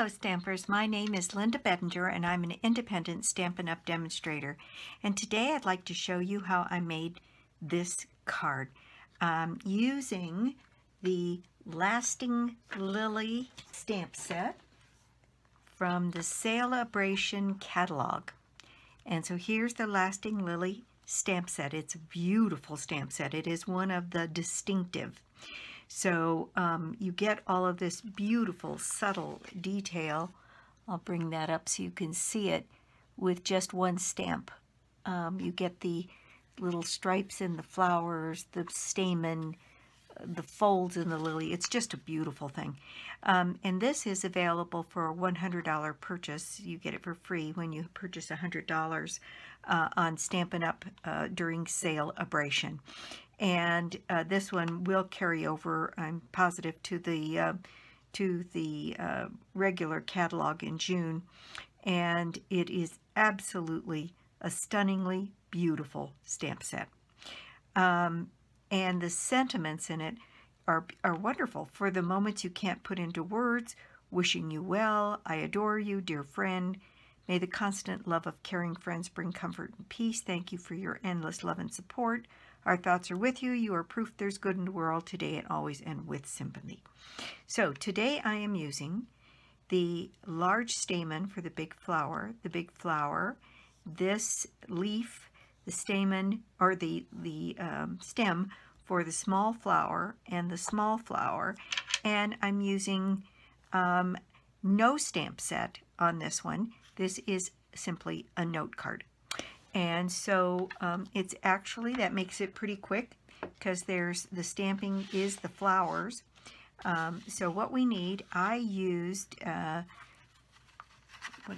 Hello Stampers, my name is Linda Bedinger and I'm an independent Stampin' Up! Demonstrator. And today I'd like to show you how I made this card using the Lasting Lily stamp set from the Celebration catalog. And so here's the Lasting Lily stamp set. It's a beautiful stamp set. It is one of the distinctive. So you get all of this beautiful, subtle detail. I'll bring that up so you can see it with just one stamp. You get the little stripes in the flowers, the stamen, the folds in the lily. It's just a beautiful thing. And this is available for a $100 purchase. You get it for free when you purchase $100 on Stampin' Up! During Celebration. And this one will carry over, I'm positive, to the regular catalog in June. And it is absolutely a stunningly beautiful stamp set. And the sentiments in it are wonderful. For the moments you can't put into words, wishing you well, I adore you, dear friend. May the constant love of caring friends bring comfort and peace. Thank you for your endless love and support. Our thoughts are with you. You are proof there's good in the world today and always, and with sympathy. So today I am using the large stamen for the big flower, this leaf, the stamen, or the stem for the small flower and the small flower. And I'm using no stamp set on this one. This is simply a note card. And so it's actually, that makes it pretty quick because there's the stamping is the flowers. So what we need, I used, what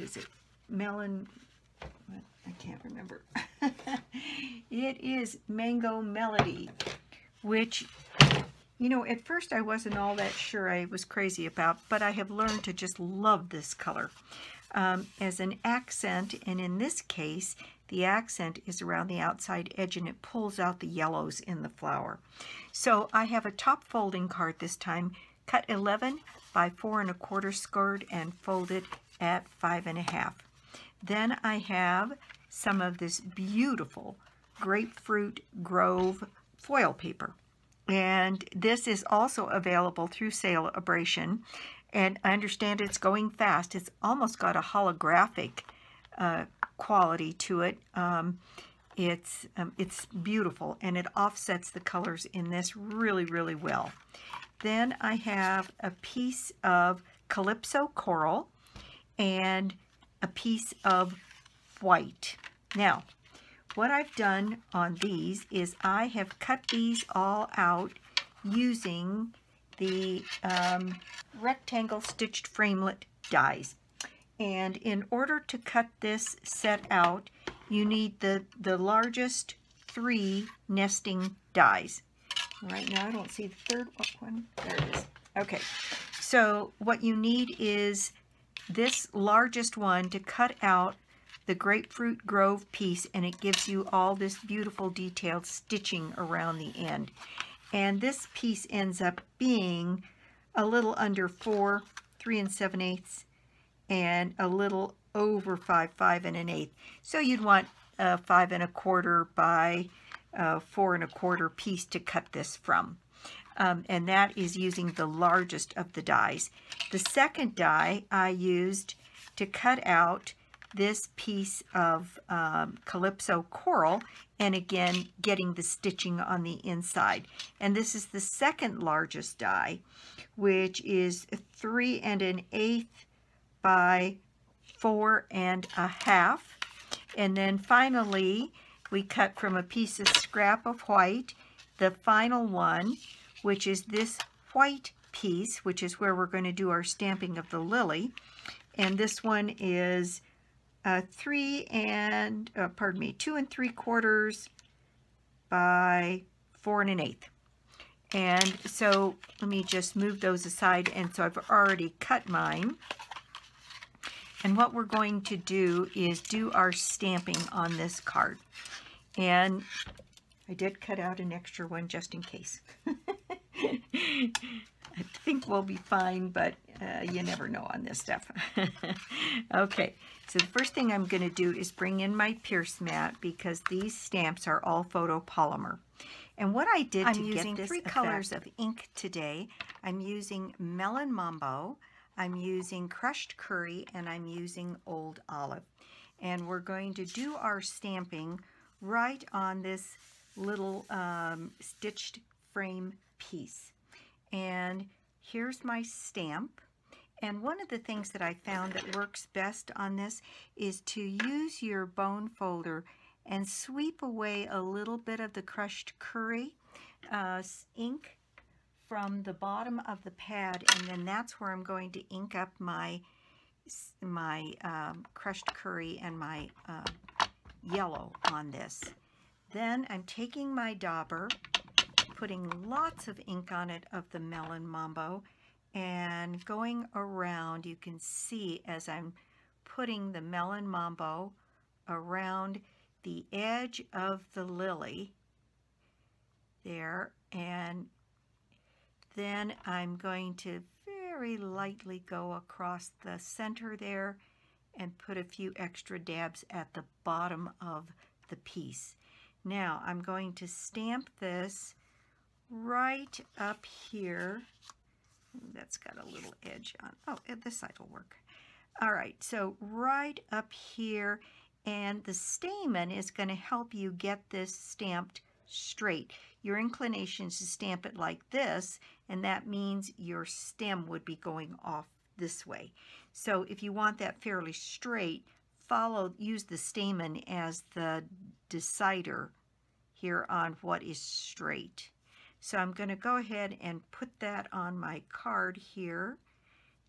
is it? Melon, I can't remember. It is Mango Melody, which, you know, at first I wasn't all that sure I was crazy about, but I have learned to just love this color as an accent. And in this case, the accent is around the outside edge and it pulls out the yellows in the flower. So I have a top folding card this time, cut 11 by 4 1/4 scored and folded at 5 1/2. Then I have some of this beautiful Grapefruit Grove foil paper. And this is also available through Celebration. And I understand it's going fast. It's almost got a holographic quality to it. It's beautiful, and it offsets the colors in this really, really well. Then I have a piece of Calypso Coral and a piece of white. Now, what I've done on these is I have cut these all out using the rectangle stitched framelit dies. And in order to cut this set out, you need the largest 3 nesting dies. Right now I don't see the third one. There it is. Okay, so what you need is this largest one to cut out the Grapefruit Grove piece, and it gives you all this beautiful detailed stitching around the end. And this piece ends up being a little under 4, 3 7/8, and a little over 5, 5 1/8. So you'd want a 5 1/4 by 4 1/4 piece to cut this from. And that is using the largest of the dies. The second die I used to cut out this piece of Calypso Coral, and again getting the stitching on the inside. And this is the second largest die, which is 3 1/8 by 4 1/2. And then finally we cut from a piece of scrap of white the final one, which is this white piece, which is where we're going to do our stamping of the lily. And this one is 2 3/4 by 4 1/8. And so let me just move those aside. And so I've already cut mine. And what we're going to do is do our stamping on this card. And I did cut out an extra one just in case. I think we'll be fine, but You never know on this stuff. Okay, so the first thing I'm going to do is bring in my Pierce mat because these stamps are all photopolymer. And what I did to get this three colors of ink today, I'm using Melon Mambo, I'm using Crushed Curry, and I'm using Old Olive. And we're going to do our stamping right on this little stitched frame piece. And here's my stamp. And one of the things that I found that works best on this is to use your bone folder and sweep away a little bit of the Crushed Curry ink from the bottom of the pad, and then that's where I'm going to ink up my Crushed Curry and my yellow on this. Then I'm taking my dauber, putting lots of ink on it of the Melon Mambo, and going around. You can see as I'm putting the Melon Mambo around the edge of the lily there, and then I'm going to very lightly go across the center there and put a few extra dabs at the bottom of the piece. Now I'm going to stamp this right up here. That's got a little edge on. Oh, this side will work. All right, so right up here, and the stamen is going to help you get this stamped straight. Your inclination is to stamp it like this, and that means your stem would be going off this way. So if you want that fairly straight, use the stamen as the decider here on what is straight. So I'm going to go ahead and put that on my card here.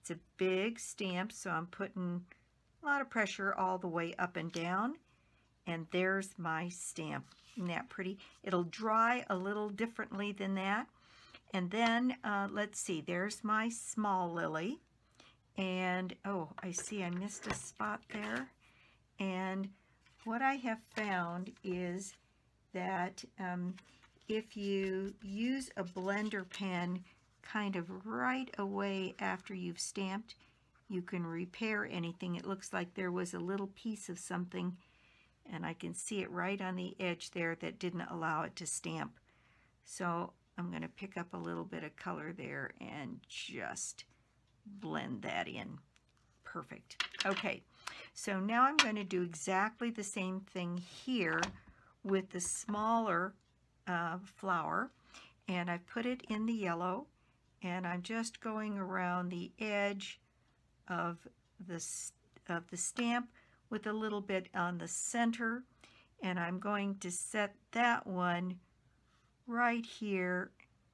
It's a big stamp, so I'm putting a lot of pressure all the way up and down. And there's my stamp. Isn't that pretty? It'll dry a little differently than that. And then, let's see, there's my small lily. And, oh, I see I missed a spot there. And what I have found is that if you use a blender pen kind of right away after you've stamped, you can repair anything. It looks like there was a little piece of something, and I can see it right on the edge there that didn't allow it to stamp. So I'm going to pick up a little bit of color there and just blend that in. Perfect. Okay, so now I'm going to do exactly the same thing here with the smaller flower, and I put it in the yellow, and I'm just going around the edge of the stamp with a little bit on the center, and I'm going to set that one right here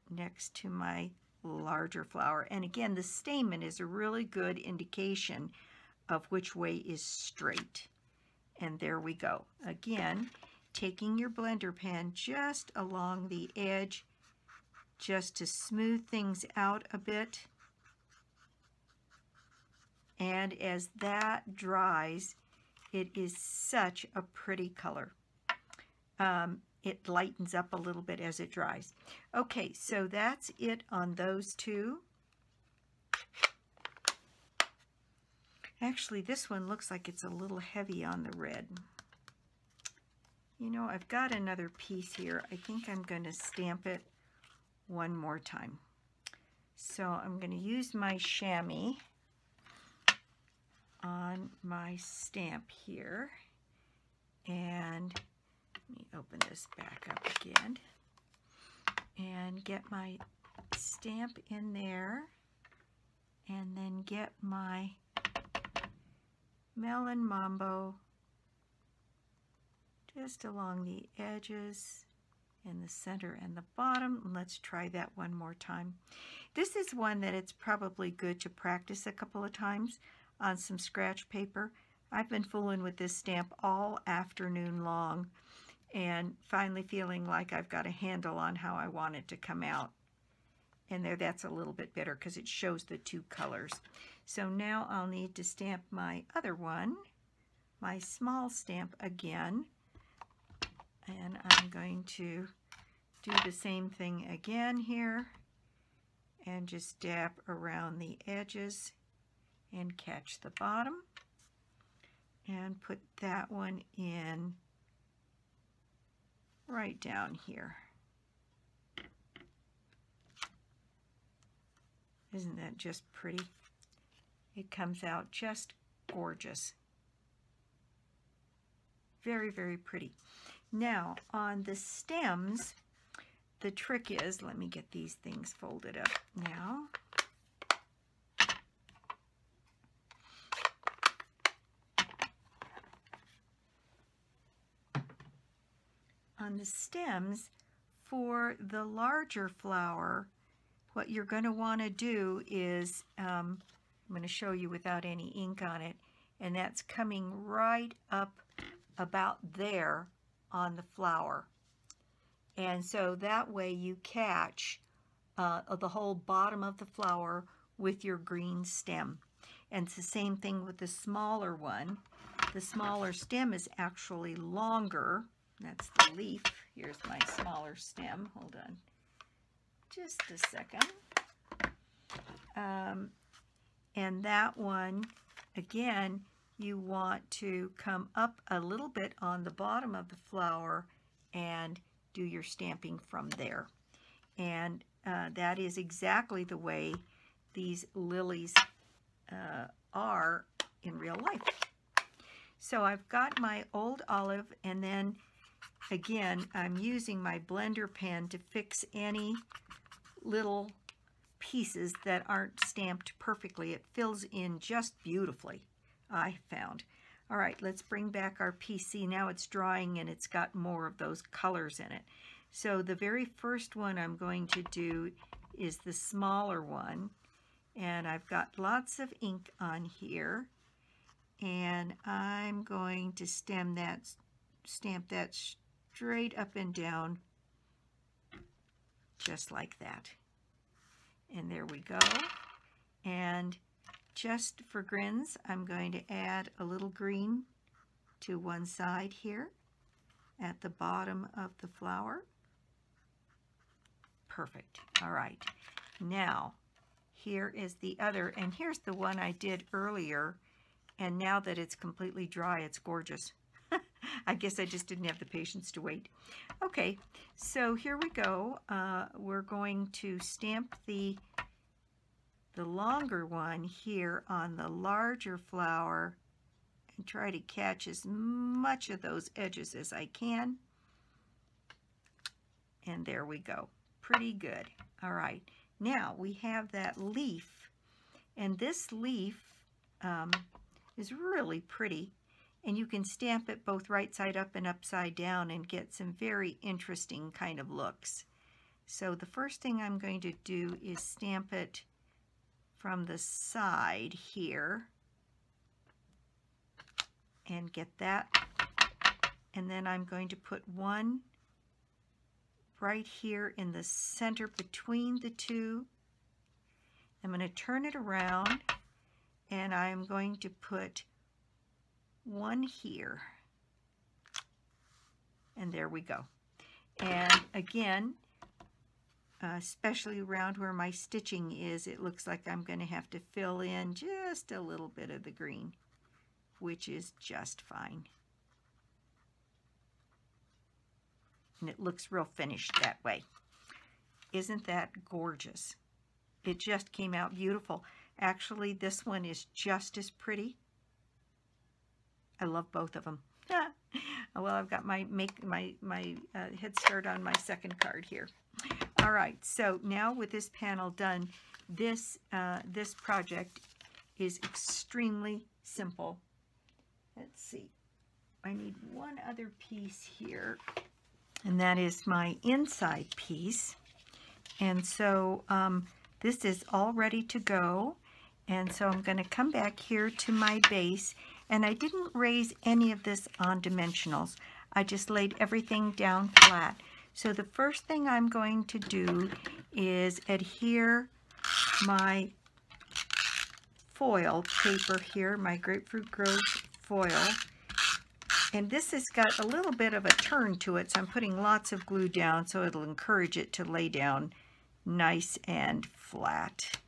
next to my larger flower. And again, the stamen is a really good indication of which way is straight. And there we go. Again, taking your blender pen just along the edge just to smooth things out a bit. And as that dries, it is such a pretty color. It lightens up a little bit as it dries. Okay, so that's it on those two. Actually, this one looks like it's a little heavy on the red. You know, I've got another piece here. I think I'm going to stamp it one more time. So I'm going to use my chamois on my stamp here, and let me open this back up again and get my stamp in there, and then get my Melon Mambo just along the edges in the center and the bottom. And let's try that one more time. This is one that it's probably good to practice a couple of times on some scratch paper. I've been fooling with this stamp all afternoon long and finally feeling like I've got a handle on how I want it to come out. And there, that's a little bit better because it shows the two colors. So now I'll need to stamp my other one, my small stamp again. And I'm going to do the same thing again here. and just dab around the edges and catch the bottom and put that one in right down here. Isn't that just pretty? It comes out just gorgeous. Very, very pretty. Now, on the stems, the trick is, let me get these things folded up now. On the stems, for the larger flower, what you're going to want to do is, I'm going to show you without any ink on it, and that's coming right up about there on the flower. And so that way you catch the whole bottom of the flower with your green stem. And it's the same thing with the smaller one. The smaller stem is actually longer. That's the leaf. Here's my smaller stem. Hold on just a second. And that one, again, you want to come up a little bit on the bottom of the flower and do your stamping from there. And that is exactly the way these lilies are in real life. So I've got my old olive, and then again I'm using my blender pen to fix any little pieces that aren't stamped perfectly. It fills in just beautifully, I found. All right, let's bring back our PC. Now it's drying and it's got more of those colors in it. So the very first one I'm going to do is the smaller one, and I've got lots of ink on here, and I'm going to stamp that straight up and down just like that. And there we go. And just for grins, I'm going to add a little green to one side here at the bottom of the flower. Perfect. All right. Now, here is the other, and here's the one I did earlier, and now that it's completely dry, it's gorgeous. I guess I just didn't have the patience to wait. Okay, so here we go. We're going to stamp the longer one here on the larger flower and try to catch as much of those edges as I can. And there we go. Pretty good. All right. Now we have that leaf, and this leaf is really pretty, and you can stamp it both right side up and upside down and get some very interesting kind of looks. So the first thing I'm going to do is stamp it from the side here and get that, and then I'm going to put one right here in the center between the two. I'm going to turn it around, and I'm going to put one here, and there we go. And again, especially around where my stitching is, it looks like I'm going to have to fill in just a little bit of the green, which is just fine. And it looks real finished that way. Isn't that gorgeous? It just came out beautiful. Actually, this one is just as pretty. I love both of them. Well, I've got my head start on my second card here. All right, so now with this panel done, this project is extremely simple. Let's see. I need one other piece here, and that is my inside piece. And so this is all ready to go. And so I'm going to come back here to my base, and I didn't raise any of this on dimensionals. I just laid everything down flat. So the first thing I'm going to do is adhere my foil paper here, my Grapefruit Grove foil. And this has got a little bit of a turn to it, so I'm putting lots of glue down so it'll encourage it to lay down nice and flat.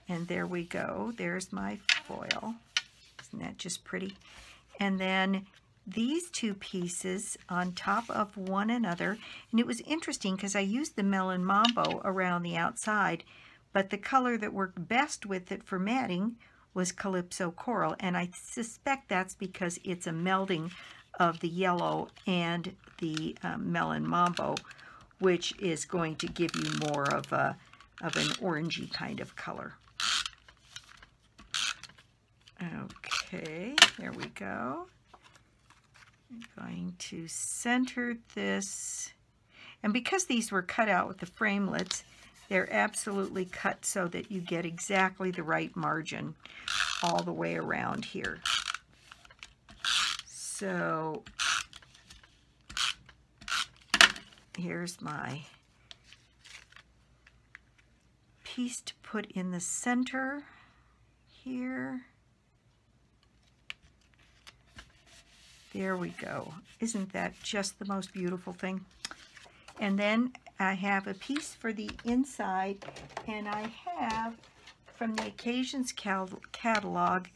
And there we go. There's my foil. Isn't that just pretty? And then these two pieces on top of one another. And it was interesting because I used the Melon Mambo around the outside, but the color that worked best with it for matting was Calypso Coral. And I suspect that's because it's a melding of the yellow and the Melon Mambo, which is going to give you more of an orangey kind of color. Okay, there we go. I'm going to center this. And because these were cut out with the framelits, they're absolutely cut so that you get exactly the right margin all the way around here. So here's my piece to put in the center here. There we go. Isn't that just the most beautiful thing? And then I have a piece for the inside, and I have from the Occasions catalog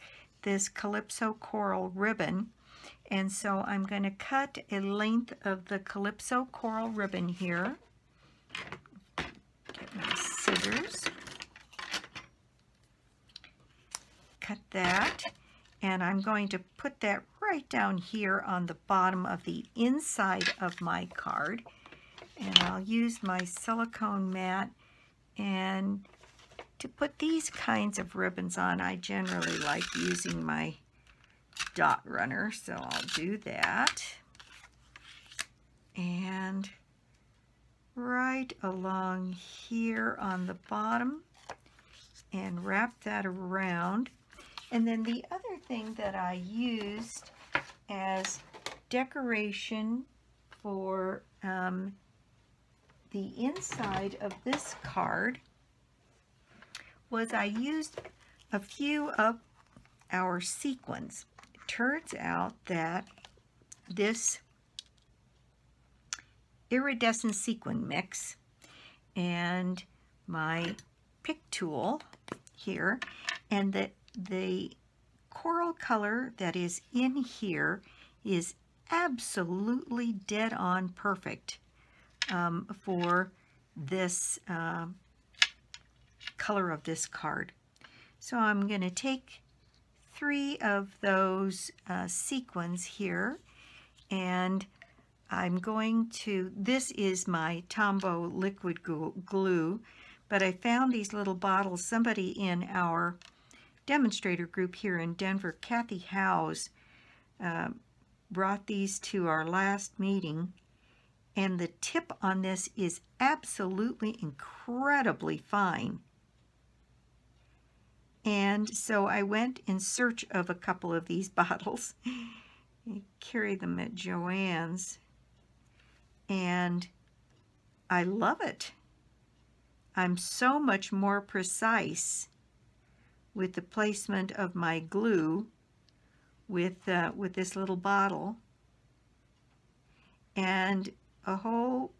this Calypso Coral ribbon. And so I'm going to cut a length of the Calypso Coral ribbon here. Get my scissors. Cut that. And I'm going to put that right down here on the bottom of the inside of my card. And I'll use my silicone mat. And to put these kinds of ribbons on, I generally like using my dot runner, so I'll do that. And right along here on the bottom, and wrap that around. And then the other thing that I used as decoration for the inside of this card was I used a few of our sequins. It turns out that this iridescent sequin mix and my pick tool here, and the coral color that is in here is absolutely dead on perfect for this color of this card. So I'm going to take 3 of those sequins here, and I'm going to, this is my Tombow liquid glue, but I found these little bottles. Somebody in our demonstrator group here in Denver, Kathy Howes, brought these to our last meeting, and the tip on this is absolutely incredibly fine. And so I went in search of a couple of these bottles. I carry them at Joann's, and I love it. I'm so much more precise with the placement of my glue with this little bottle, and a whole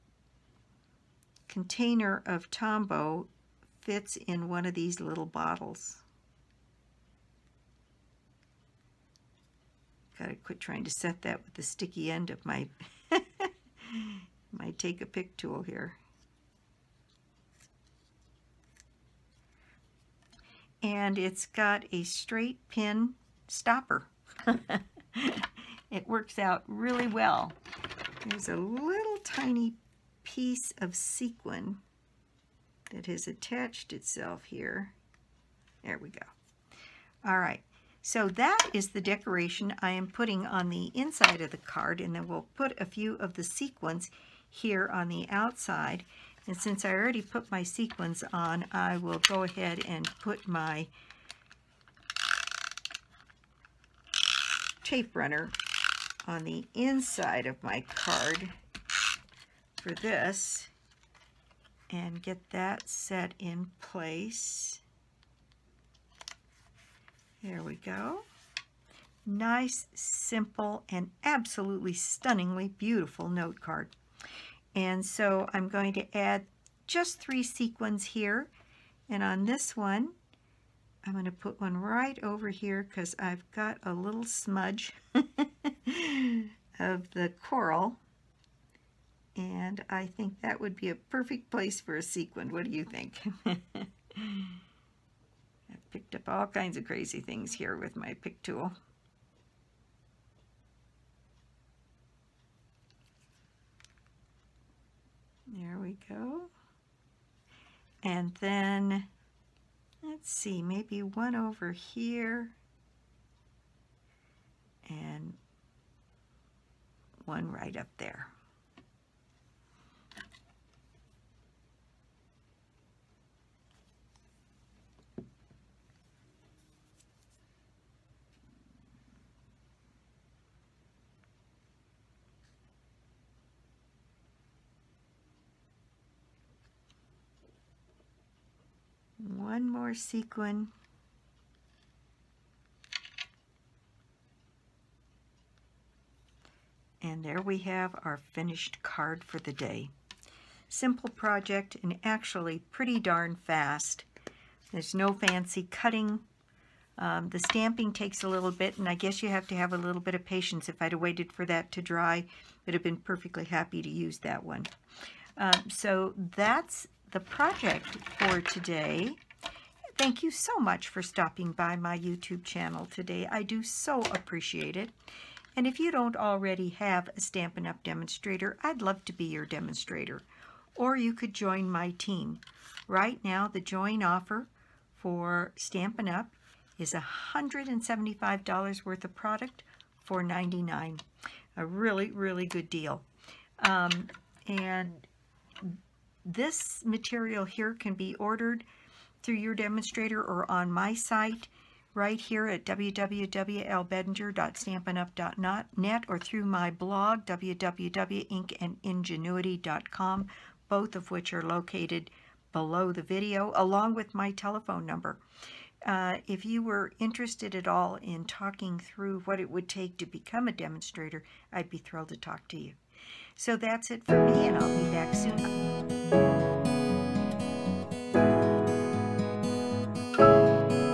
container of Tombow fits in one of these little bottles. Gotta quit trying to set that with the sticky end of my my take a pick tool here. And it's got a straight pin stopper. It works out really well. There's a little tiny piece of sequin that has attached itself here. There we go. All right, so that is the decoration I am putting on the inside of the card, and then we'll put a few of the sequins here on the outside. And since I already put my sequins on, I will go ahead and put my tape runner on the inside of my card for this and get that set in place. There we go. Nice, simple, and absolutely stunningly beautiful note card. And so I'm going to add just 3 sequins here. And on this one, I'm going to put one right over here because I've got a little smudge of the coral. And I think that would be a perfect place for a sequin. What do you think? I've picked up all kinds of crazy things here with my pick tool. There we go. And then, let's see, maybe one over here and one right up there. One more sequin. And there we have our finished card for the day. Simple project and actually pretty darn fast. There's no fancy cutting. The stamping takes a little bit, and I guess you have to have a little bit of patience. If I'd have waited for that to dry, I'd have been perfectly happy to use that one. So that's the project for today. Thank you so much for stopping by my YouTube channel today. I do so appreciate it. And if you don't already have a Stampin' Up! Demonstrator, I'd love to be your demonstrator. Or you could join my team. Right now, the join offer for Stampin' Up! Is $175 worth of product for $99. A really, really good deal. And this material here can be ordered through your demonstrator or on my site right here at www.lbedinger.stampinup.net or through my blog www.inkandingenuity.com, both of which are located below the video, along with my telephone number. If you were interested at all in talking through what it would take to become a demonstrator, I'd be thrilled to talk to you. So that's it for me, and I'll be back soon.